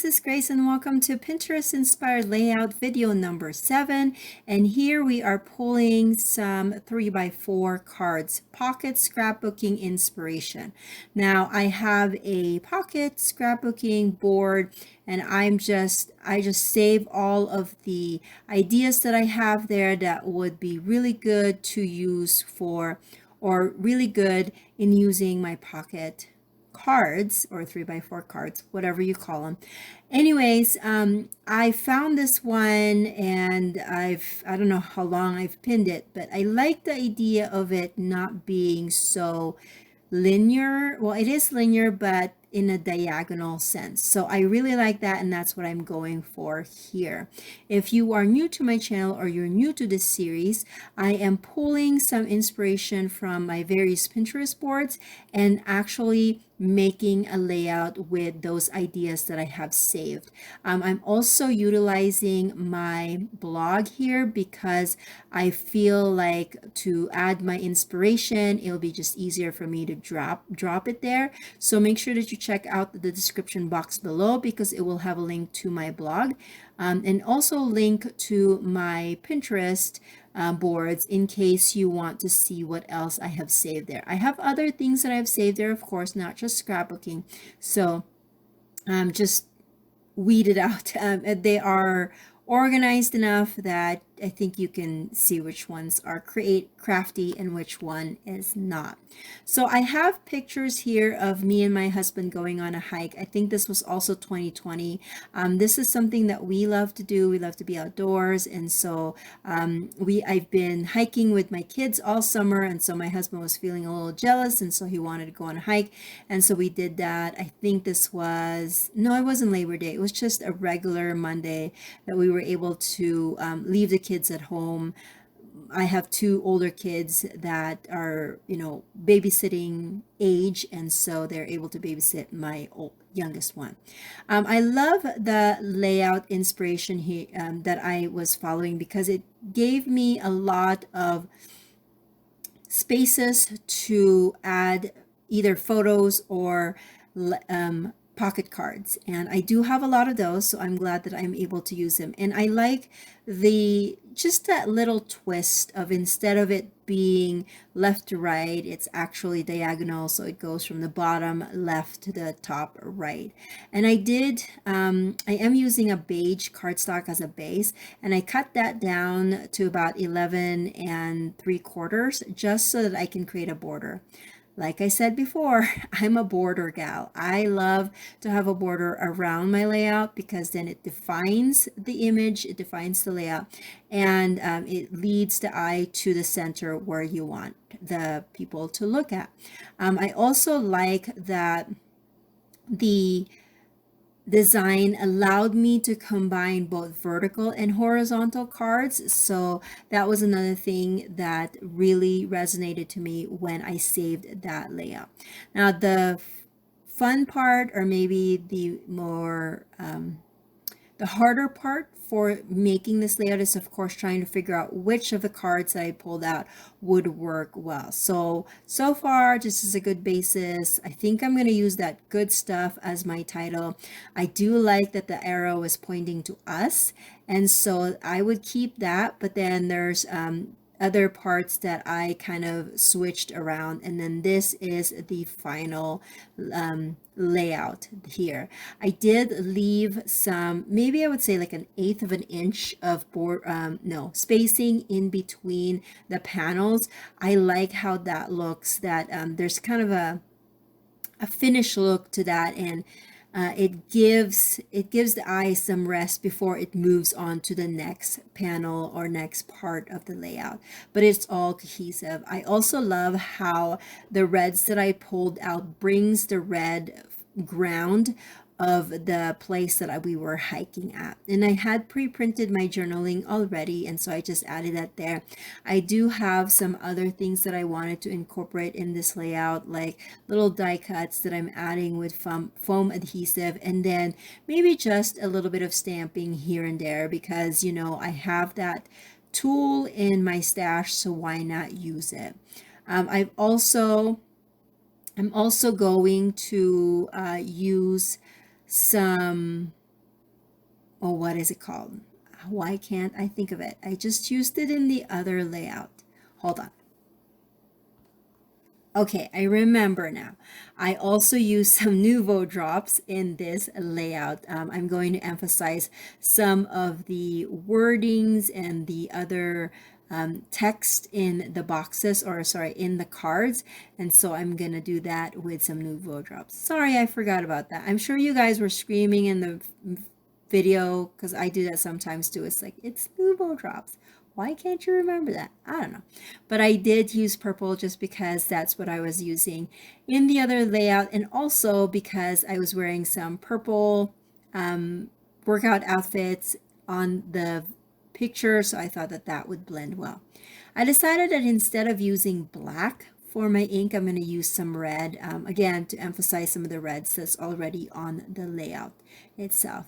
this is Grace and welcome to Pinterest Inspired Layout video number 7. And here we are pulling some 3x4 cards, pocket scrapbooking inspiration. Now I have a pocket scrapbooking board and I just save all of the ideas that I have there that would be really good to use for, or really good in using my pocket cards or 3x4 cards, whatever you call them. Anyways, I found this one and I don't know how long I've pinned it, but I like the idea of it not being so linear. Well, it is linear, but in a diagonal sense. So I really like that, and that's what I'm going for here. If you are new to my channel or you're new to this series, I am pulling some inspiration from my various Pinterest boards and actually making a layout with those ideas that I have saved. I'm also utilizing my blog here because I feel like to add my inspiration, it'll be just easier for me to drop it there. So make sure that you check out the description box below because it will have a link to my blog and also link to my Pinterest boards in case you want to see what else I have saved there. I have other things that I've saved there, of course, not just scrapbooking. So just weed it out. They are organized enough that I think you can see which ones are crafty and which one is not. So I have pictures here of me and my husband going on a hike. I think this was also 2020. This is something that we love to do. We love to be outdoors, and so I've been hiking with my kids all summer, and so my husband was feeling a little jealous, and so he wanted to go on a hike, and so we did that. I think this was, no, it wasn't Labor Day. It was just a regular Monday that we were able to leave the kids at home. I have two older kids that are, babysitting age, and so they're able to babysit my youngest one. I love the layout inspiration here that I was following because it gave me a lot of spaces to add either photos or pocket cards, and I do have a lot of those, so I'm glad that I'm able to use them. And I like just that little twist of, instead of it being left to right, it's actually diagonal, so it goes from the bottom left to the top right. And I am using a beige cardstock as a base, and I cut that down to about 11 3/4 just so that I can create a border. Like I said before, I'm a border gal. I love to have a border around my layout because then it defines the image, it defines the layout, and it leads the eye to the center where you want the people to look at. I also like that the design allowed me to combine both vertical and horizontal cards. So that was another thing that really resonated to me when I saved that layout. Now the fun part, or maybe the more the harder part for making this layout, is of course trying to figure out which of the cards that I pulled out would work well. So far this is a good basis. I think I'm going to use that good stuff as my title. I do like that the arrow is pointing to us, and so I would keep that, but then there's other parts that I kind of switched around, and then this is the final layout here. I did leave some, maybe I would say like 1/8 of an inch of spacing in between the panels. I like how that looks, that there's kind of a finished look to that, and it gives the eye some rest before it moves on to the next panel or next part of the layout, but it's all cohesive. I also love how the reds that I pulled out brings the red ground of the place that we were hiking at. And I had pre-printed my journaling already, and so I just added that there. I do have some other things that I wanted to incorporate in this layout, like little die cuts that I'm adding with foam adhesive, and then maybe just a little bit of stamping here and there because, I have that tool in my stash, so why not use it? I'm also going to use some Oh, what is it called? Why can't I think of it? I just used it in the other layout. Hold on. Okay, I remember now. I also use some Nuvo drops in this layout. I'm going to emphasize some of the wordings and the other text in the boxes, or sorry, in the cards. And so I'm going to do that with some Nuvo drops. Sorry, I forgot about that. I'm sure you guys were screaming in the video because I do that sometimes too. It's like, it's Nuvo drops. Why can't you remember that? I don't know. But I did use purple just because that's what I was using in the other layout, and also because I was wearing some purple workout outfits on the picture, so I thought that that would blend well. I decided that instead of using black for my ink, I'm going to use some red, again, to emphasize some of the reds that's already on the layout itself.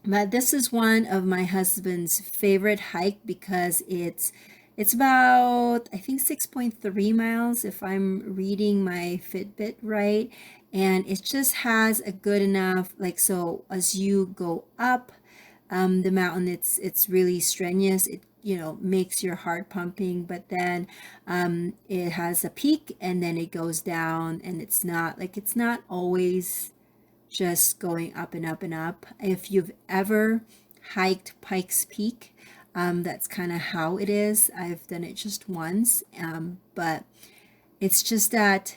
But this is one of my husband's favorite hike because it's about, I think, 6.3 miles if I'm reading my Fitbit right, and it just has a good enough, like, so as you go up the mountain, it's really strenuous. It, you know, makes your heart pumping, but then it has a peak and then it goes down, and it's not like, it's not always just going up and up and up. If you've ever hiked Pikes Peak, that's kind of how it is. I've done it just once, but it's just that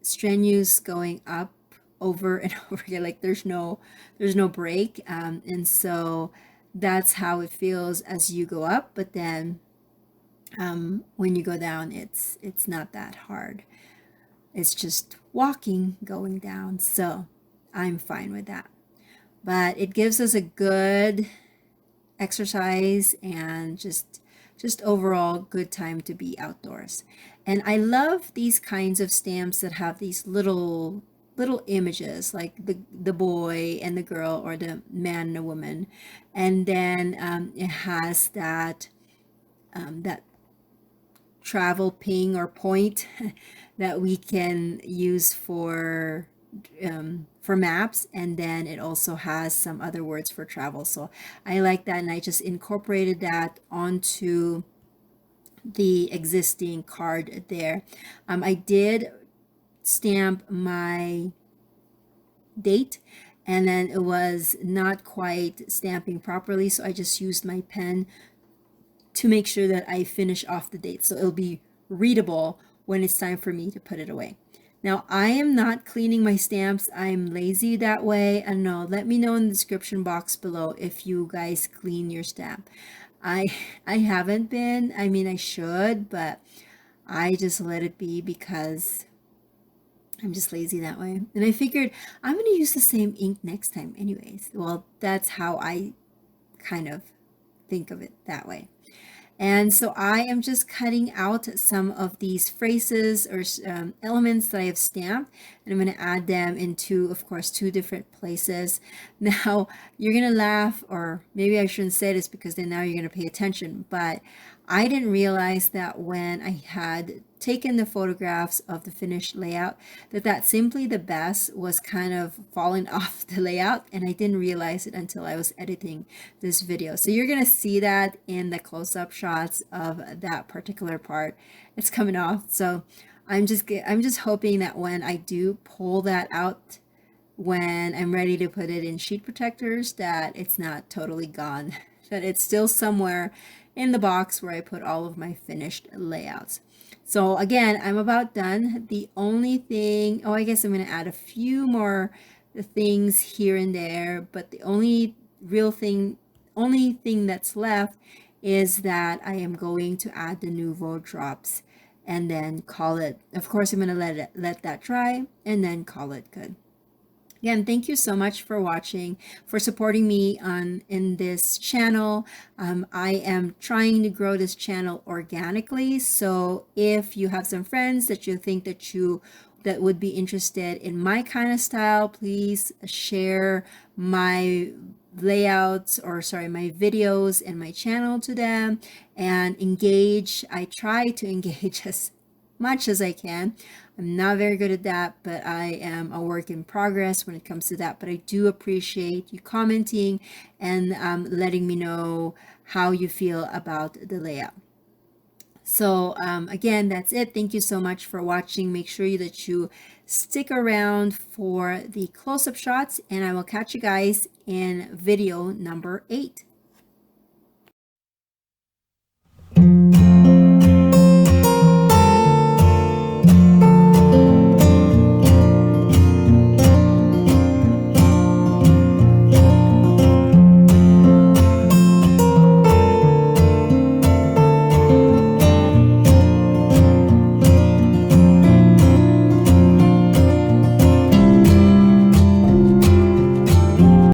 strenuous going up over and over again. Like there's no break, and so that's how it feels as you go up. But then when you go down, it's not that hard. It's just walking going down. So I'm fine with that. But it gives us a good exercise and just overall good time to be outdoors. And I love these kinds of stamps that have these little images, like the boy and the girl, or the man and the woman, and then it has that that travel ping or point that we can use for maps, and then it also has some other words for travel. So I like that, and I just incorporated that onto the existing card there. I did stamp my date, and then it was not quite stamping properly, so I just used my pen to make sure that I finish off the date so it'll be readable when it's time for me to put it away. Now, I am not cleaning my stamps. I'm lazy that way. I don't know. Let me know in the description box below if you guys clean your stamp. I haven't been. I mean, I should, but I just let it be because I'm just lazy that way. And I figured I'm going to use the same ink next time anyways. Well, that's how I kind of think of it that way. And so I am just cutting out some of these phrases or elements that I have stamped, and I'm going to add them into, of course, 2 different places. Now, you're going to laugh, or maybe I shouldn't say this because then now you're going to pay attention, but I didn't realize that when I had taken the photographs of the finished layout, that Simply the Best was kind of falling off the layout, and I didn't realize it until I was editing this video. So you're gonna see that in the close-up shots of that particular part. It's coming off. So I'm just hoping that when I do pull that out, when I'm ready to put it in sheet protectors, that it's not totally gone, that it's still somewhere in the box where I put all of my finished layouts. So again, I'm about done. The only thing, oh, I guess I'm going to add a few more things here and there, but the only thing that's left is that I am going to add the Nuvo drops and then call it. Of course, I'm going to let that dry and then call it good. Again, thank you so much for watching, for supporting me in this channel. I am trying to grow this channel organically. So if you have some friends that you think that would be interested in my kind of style, please share my layouts, or sorry, my videos and my channel to them and engage. I try to engage as much as I can. I'm not very good at that, but I am a work in progress when it comes to that. But I do appreciate you commenting and letting me know how you feel about the layout. So again, that's it. Thank you so much for watching. Make sure that you stick around for the close-up shots, and I will catch you guys in video number 8.